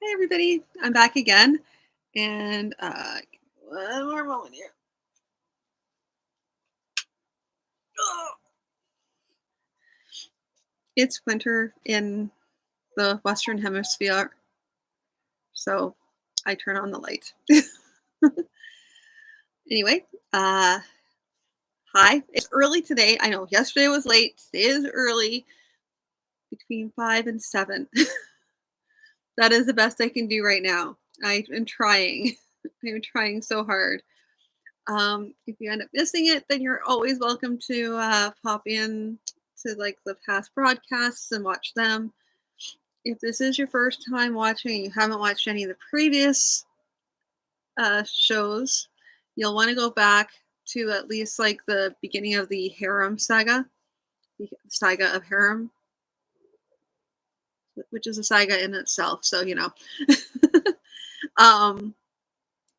Hey everybody, I'm back again, and one more moment here. Ugh. It's winter in the Western Hemisphere, so I turn on the light. Anyway, uh, hi. It's early today. I know yesterday was late. Today is early, between 5 and 7. That is the best I can do right now. I am trying. I'm trying so hard. If you end up missing it, then you're always welcome to pop in to like the past broadcasts and watch them. If this is your first time watching and you haven't watched any of the previous shows, you'll want to go back to at least like the beginning of the Harem saga, the Saga of Haram, which is a saga in itself. So um,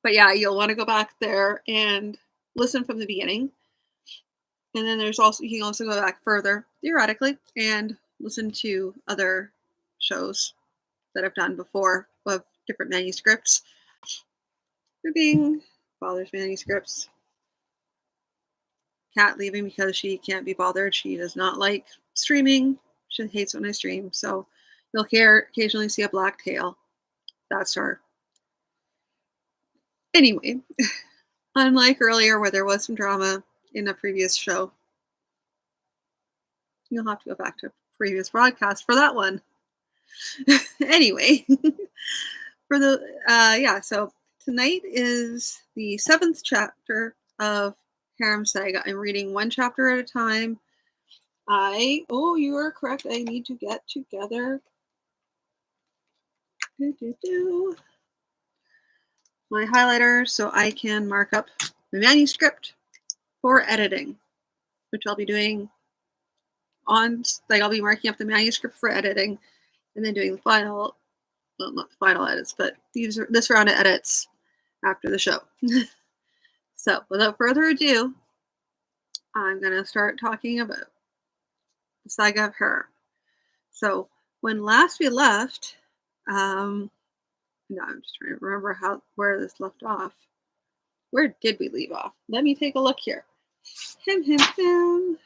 but yeah, you'll want to go back there and listen from the beginning. And then you can also go back further, theoretically, and listen to other shows that I've done before of different manuscripts. They're being father's manuscripts. Cat leaving because she can't be bothered. She does not like streaming. She hates when I stream. So you'll occasionally see a black tail. That's her. Anyway, unlike earlier where there was some drama in a previous show, you'll have to go back to a previous broadcast for that one. Anyway, for the yeah, so tonight is the seventh chapter of Harem Saga. I'm reading one chapter at a time. You are correct. I need to get together my highlighter so I can mark up the manuscript for editing, which I'll be doing I'll be marking up the manuscript for editing and then doing the final, well, not the final edits, but this round of edits after the show. So without further ado, I'm going to start talking about the Saga of Haram. So when last we left, no, I'm just trying to remember where this left off. Where did we leave off? Let me take a look here. Him.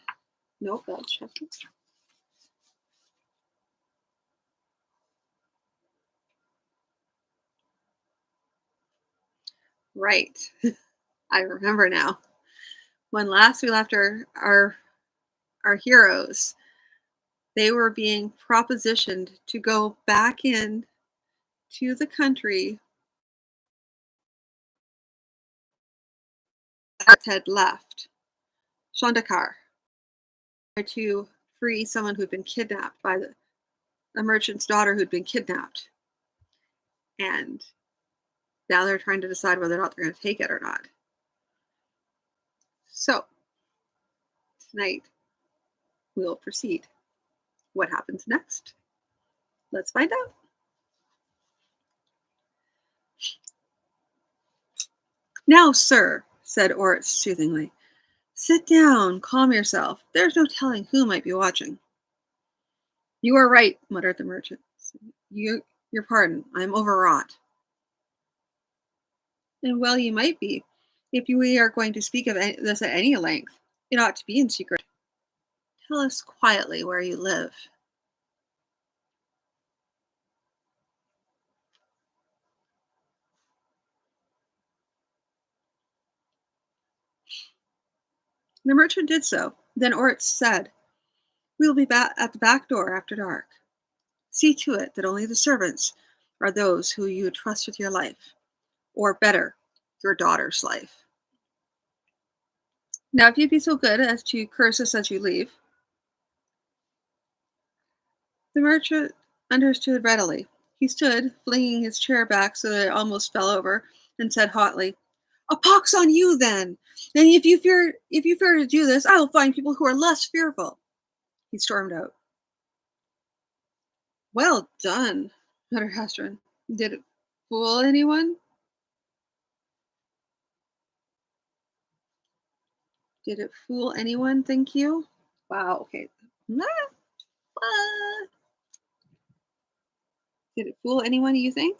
Nope, that's chapter. Right. I remember now. When last we left our heroes, they were being propositioned to go back in to the country that had left, Shandakar, to free someone who'd been kidnapped by a merchant's daughter who'd been kidnapped. And now they're trying to decide whether or not they're going to take it or not. So, tonight, we'll proceed. What happens next? Let's find out. Now, sir, said Oritz soothingly, sit down, calm yourself. There's no telling who might be watching. You are right, muttered the merchant. Your pardon, I'm overwrought. And well, you might be. If we are going to speak of this at any length, it ought to be in secret. Tell us quietly where you live. The merchant did so. Then Oritz said, we will be at the back door after dark. See to it that only the servants are those who you trust with your life, or better, your daughter's life. Now, if you'd be so good as to curse us as you leave. The merchant understood readily. He stood, flinging his chair back so that it almost fell over, and said hotly, "A pox on you, then! And if you fear to do this, I will find people who are less fearful." He stormed out. Well done, muttered Hastron. Did it fool anyone? Did it fool anyone, think you? Wow, okay. Ah, Did it fool anyone, you think?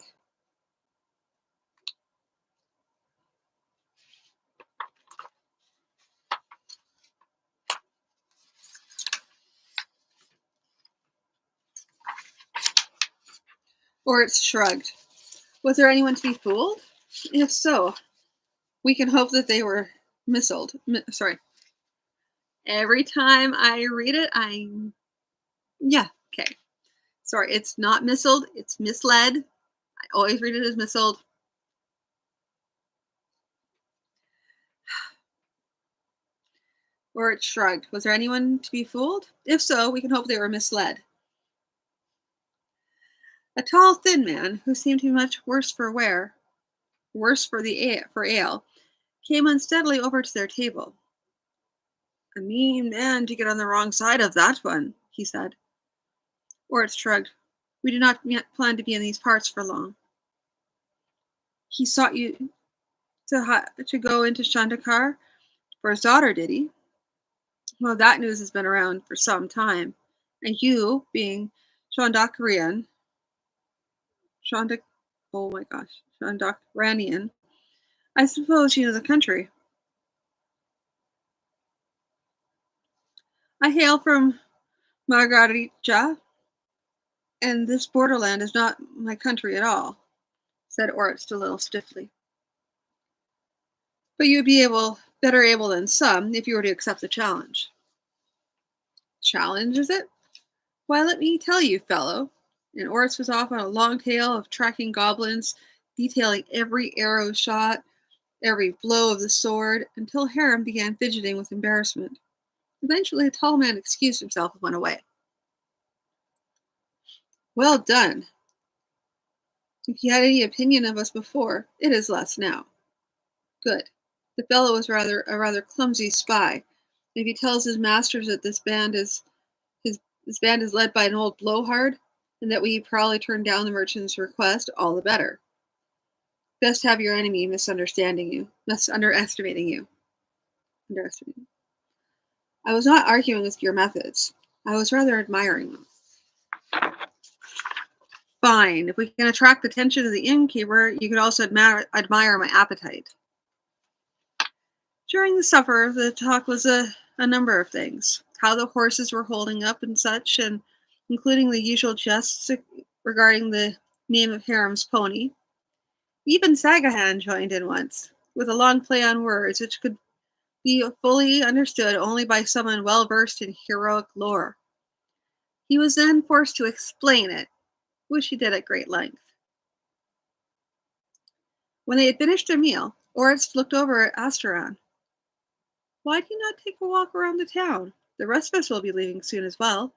Or it's shrugged. Was there anyone to be fooled? If so, we can hope that they were missiled. Sorry. Every time I read it, yeah, okay. Sorry, it's not missiled, it's misled. I always read it as missiled. Or it's shrugged. Was there anyone to be fooled? If so, we can hope they were misled. A tall, thin man, who seemed to be much worse for wear, worse for for ale, came unsteadily over to their table. A mean man to get on the wrong side of that one, he said. Or it shrugged. We do not yet plan to be in these parts for long. He sought you to go into Chandakar for his daughter, did he? Well, that news has been around for some time. And you, being Chandakarian, Chandak, oh my gosh, Chandakranian, I suppose you know the country. I hail from Margarita, and this borderland is not my country at all, said Orist a little stiffly. But you'd be better able than some, if you were to accept the challenge. Challenge, is it? Why, let me tell you, fellow. And Orist was off on a long tale of tracking goblins, detailing every arrow shot, every blow of the sword, until Haram began fidgeting with embarrassment. Eventually, the tall man excused himself and went away. Well done. If you had any opinion of us before, it is less now. Good. The fellow was a rather clumsy spy. If he tells his masters that this band is led by an old blowhard, and that we probably turned down the merchant's request, all the better. Best have your enemy underestimating you. Underestimating. I was not arguing with your methods. I was rather admiring them. Fine. If we can attract the attention of the innkeeper, you could also admire my appetite. During the supper, the talk was a number of things. How the horses were holding up and such, and including the usual jests regarding the name of Haram's pony. Even Sagahan joined in once, with a long play on words which could be fully understood only by someone well versed in heroic lore. He was then forced to explain it, which he did at great length. When they had finished their meal, Orest looked over at Asteran. Why do you not take a walk around the town? The rest of us will be leaving soon as well.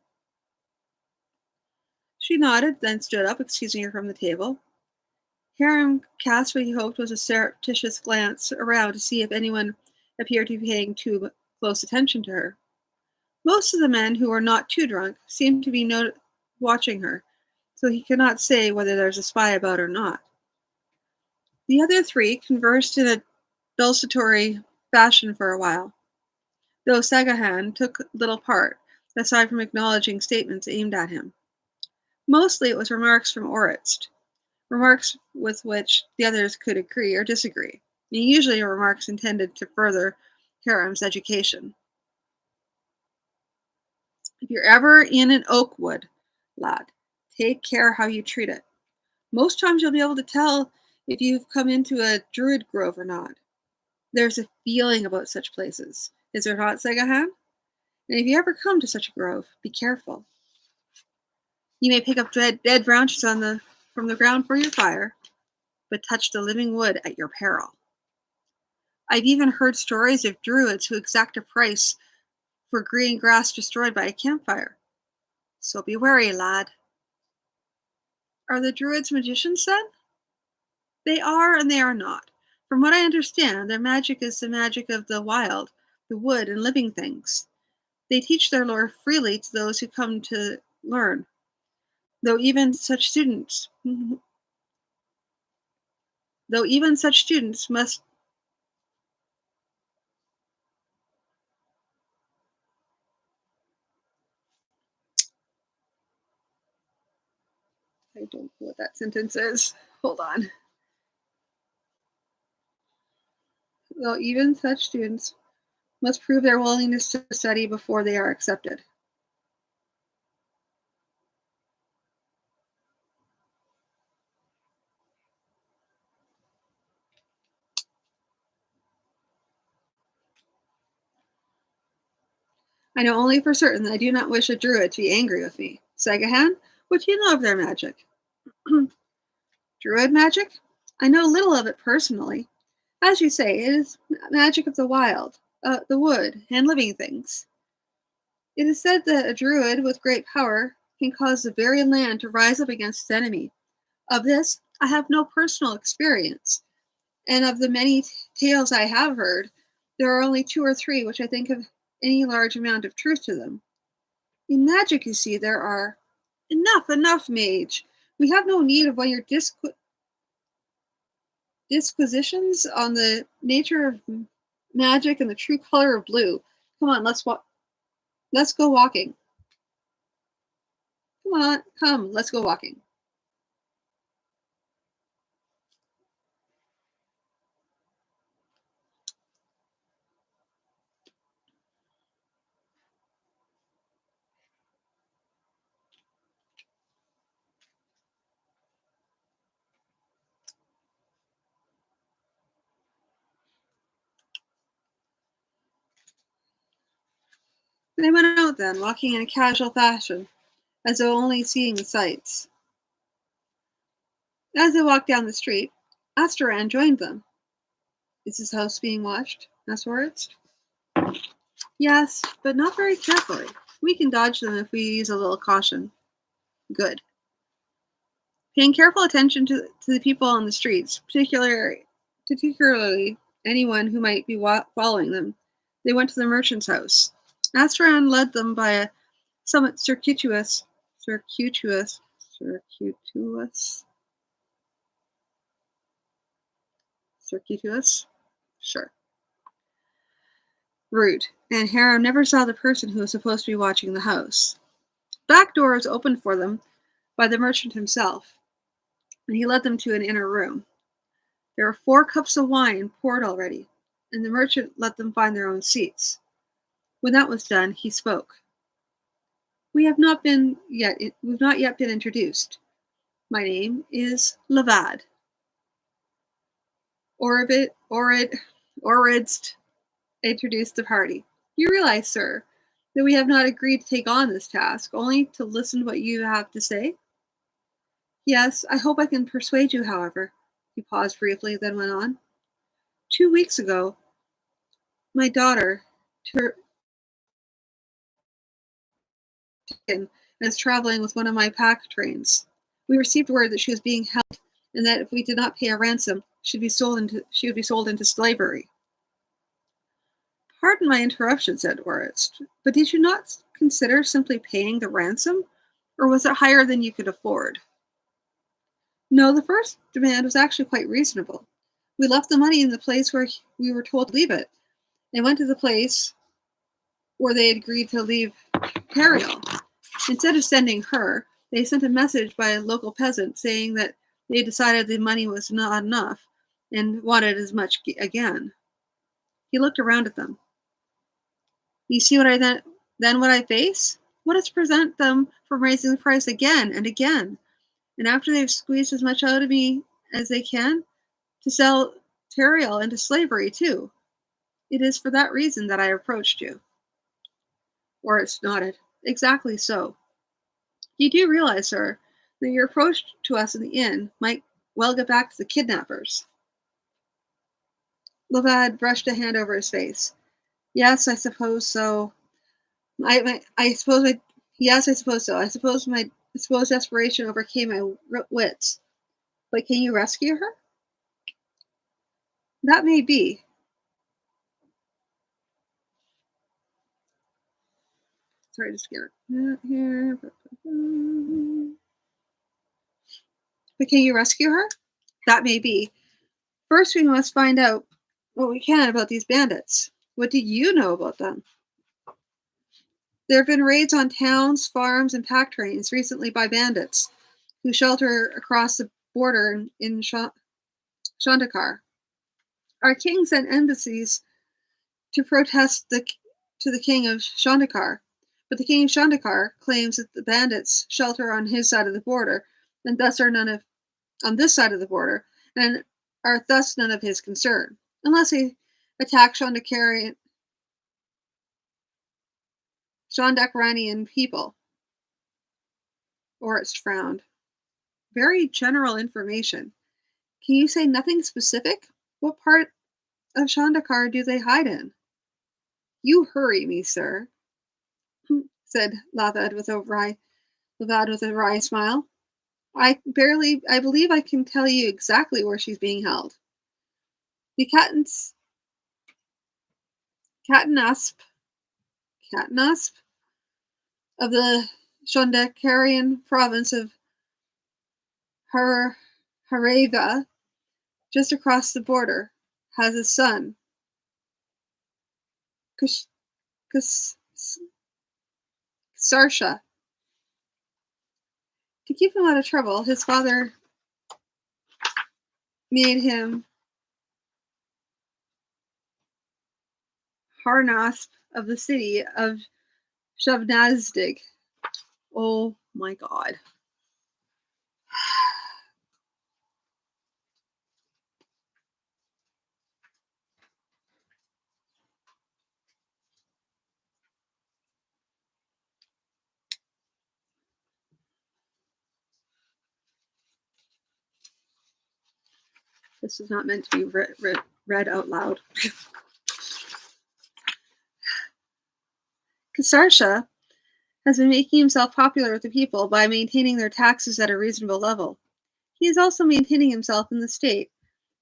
She nodded, then stood up, excusing her from the table. Hiram cast what he hoped was a surreptitious glance around to see if anyone appeared to be paying too close attention to her. Most of the men who were not too drunk seemed to be watching her, so he could not say whether there was a spy about or not. The other three conversed in a desultory fashion for a while, though Sagahan took little part, aside from acknowledging statements aimed at him. Mostly it was remarks from Orist, remarks with which the others could agree or disagree, and usually remarks intended to further Haram's education. If you're ever in an oak wood, lad, take care how you treat it. Most times you'll be able to tell if you've come into a druid grove or not. There's a feeling about such places. Is there not, Sagahan? And if you ever come to such a grove, be careful. You may pick up dead branches from the ground for your fire, but touch the living wood at your peril. I've even heard stories of druids who exact a price for green grass destroyed by a campfire. So be wary, lad. Are the druids magicians then? They are and they are not. From what I understand, their magic is the magic of the wild, the wood, and living things. They teach their lore freely to those who come to learn, though even such students though even such students must I don't know what that sentence is. Hold on. Though even such students must prove their willingness to study before they are accepted. I know only for certain that I do not wish a druid to be angry with me. Sagahan, what do you know of their magic? Druid magic? I know little of it personally. As you say, it is magic of the wild, the wood, and living things. It is said that a druid with great power can cause the very land to rise up against its enemy. Of this, I have no personal experience, and of the many tales I have heard, there are only two or three which I think have any large amount of truth to them. In magic, you see, there are enough, mage. We have no need of one of your disquisitions on the nature of magic and the true color of blue. Come on, let's go walking. Come on, come, let's go walking. They went out then, walking in a casual fashion, as though only seeing the sights. As they walked down the street, Asteran joined them. Is his house being watched? Asked Horace. Yes, but not very carefully. We can dodge them if we use a little caution. Good. Paying careful attention to the people on the streets, particularly anyone who might be following them, they went to the merchant's house. Asteran led them by a somewhat circuitous, circuitous, sure, route, and Haram never saw the person who was supposed to be watching the house. Back door was opened for them by the merchant himself, and he led them to an inner room. There were 4 cups of wine poured already, and the merchant let them find their own seats. When that was done, he spoke. We've not yet been introduced. My name is Levad. Oridst introduced the party. You realize, sir, that we have not agreed to take on this task, only to listen to what you have to say? Yes, I hope I can persuade you, however. He paused briefly, then went on. 2 weeks ago, my daughter, Turkin, is traveling with one of my pack trains. We received word that she was being held, and that if we did not pay a ransom, she would be sold into slavery. Pardon my interruption, said Orist, but did you not consider simply paying the ransom, or was it higher than you could afford? No, the first demand was actually quite reasonable. We left the money in the place where we were told to leave it, and went to the place where they had agreed to leave Periel. Instead of sending her, they sent a message by a local peasant saying that they decided the money was not enough and wanted as much again. He looked around at them. You see what I then what I face? What is to prevent them from raising the price again and again? And after they've squeezed as much out of me as they can, to sell Teriel into slavery too. It is for that reason that I approached you. Orris nodded. Exactly so. You do realize, sir, that your approach to us in the inn might well get back to the kidnappers. Levad brushed a hand over his face. Yes, I suppose so. I suppose I. Yes, I suppose so. I suppose desperation overcame my wits. But can you rescue her? That may be. Sorry to scare here. But can you rescue her? That may be. First, we must find out what we can about these bandits. What do you know about them? There have been raids on towns, farms, and pack trains recently by bandits. who shelter across the border in Shandakar. Our king sent embassies to protest to the king of Shandakar, but the king of Shandakar claims that the bandits shelter on his side of the border, and thus are none of on this side of the border, and are thus none of his concern, unless they attack Shandakaranian people, or it's frowned. Very general information. Can you say nothing specific? What part of Shandakar do they hide in? You hurry me, sir, said Lavad with a wry smile. I believe I can tell you exactly where she's being held. The Catanasp, Catanasp of the Shondakarian province of Har- Hareva, just across the border, has a son, Kush, Kus, Sarsha. To keep him out of trouble, his father made him Harnasp of the city of Shavnazdig. Oh my god. This is not meant to be read out loud. Kasarsha has been making himself popular with the people by maintaining their taxes at a reasonable level. He is also maintaining himself in the state,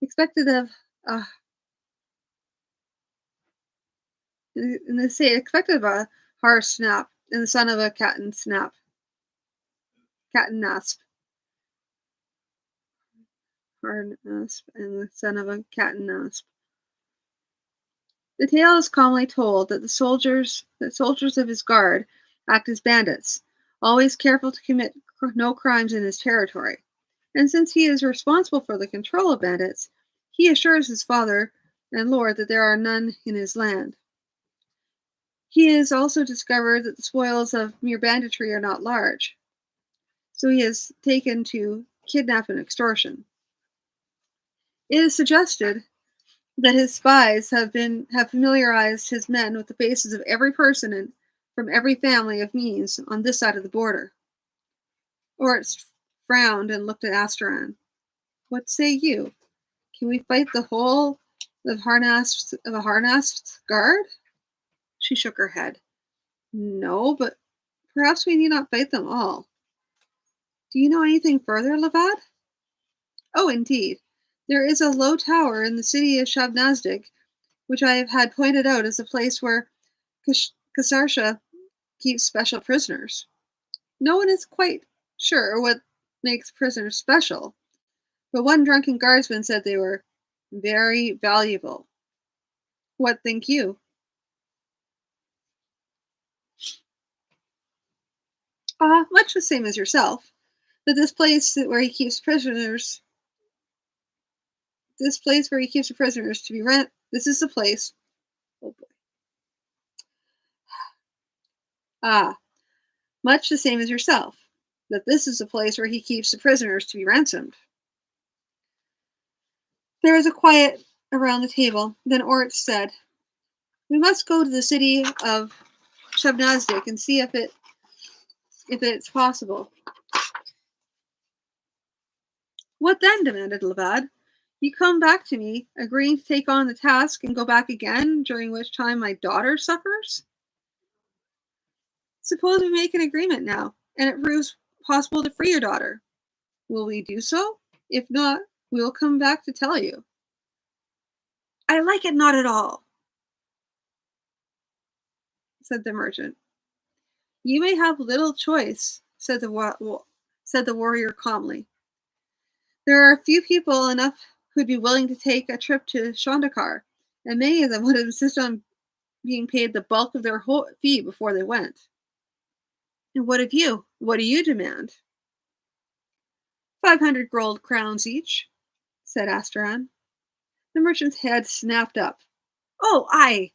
expected of uh, in the state expected of a Har Snap and the son of a cat and Nasp, Har Nasp and the son of a cat and Nasp. The tale is calmly told that the soldiers of his guard act as bandits, always careful to commit no crimes in his territory. And since he is responsible for the control of bandits, he assures his father and lord that there are none in his land. He has also discovered that the spoils of mere banditry are not large, so he has taken to kidnap and extortion. It is suggested that his spies have familiarized his men with the faces of every person from every family of means on this side of the border. Oryx frowned and looked at Asteran. What say you? Can we fight the whole of a harnassed guard? She shook her head. No, but perhaps we need not fight them all. Do you know anything further, Levad? Oh, indeed. There is a low tower in the city of Shabnazdig, which I have had pointed out as a place where Kasarsha keeps special prisoners. No one is quite sure what makes prisoners special, but one drunken guardsman said they were very valuable. What think you? Much the same as yourself. That this place where he keeps the prisoners to be rent, this is the place. Oh boy. Ah, much the same as yourself. That this is the place where he keeps the prisoners to be ransomed. There was a quiet around the table. Then Oryx said, "We must go to the city of Shabnazdik and see if it's possible." What then? Demanded Levad. You come back to me, agreeing to take on the task and go back again, during which time my daughter suffers? Suppose we make an agreement now, and it proves possible to free your daughter. Will we do so? If not, we'll come back to tell you. I like it not at all, said the merchant. You may have little choice, said the warrior calmly. There are few people enough who'd be willing to take a trip to Shandakar, and many of them would insist on being paid the bulk of their whole fee before they went. And what of you? What do you demand? 500 gold crowns each, said Asteron. The merchant's head snapped up. Oh, aye,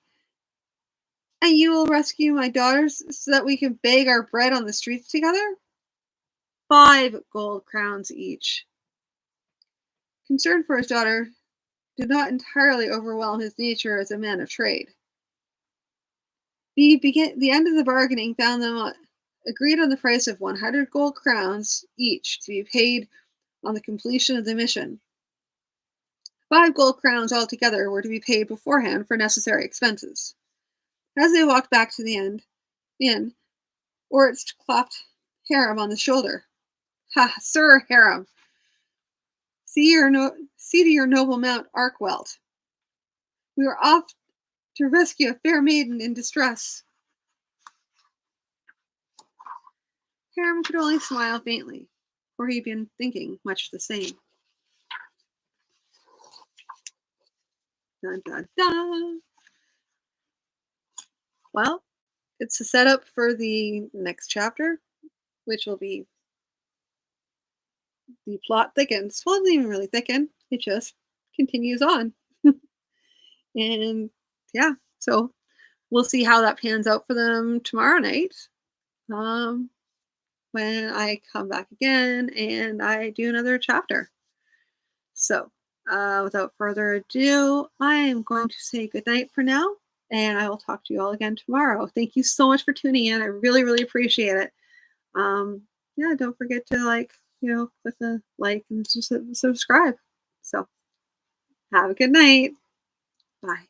and you will rescue my daughters so that we can beg our bread on the streets together? 5 gold crowns each. Concern for his daughter did not entirely overwhelm his nature as a man of trade. The end of the bargaining found them agreed on the price of 100 gold crowns each to be paid on the completion of the mission. 5 gold crowns altogether were to be paid beforehand for necessary expenses. As they walked back to the inn, Orist clapped Haram on the shoulder. Ha, Sir Haram, see to your noble mount Arkwelt. We are off to rescue a fair maiden in distress. Haram could only smile faintly, for he'd been thinking much the same. Dun dun dun. Well, it's a setup for the next chapter, which will be the plot thickens. Well, it doesn't even really thicken. It just continues on. And yeah, so we'll see how that pans out for them tomorrow night. Um, when I come back again and I do another chapter. So, without further ado, I am going to say goodnight for now, and I will talk to you all again tomorrow. Thank you so much for tuning in. I really, really appreciate it. Yeah, don't forget to click the like and subscribe. So, have a good night. Bye.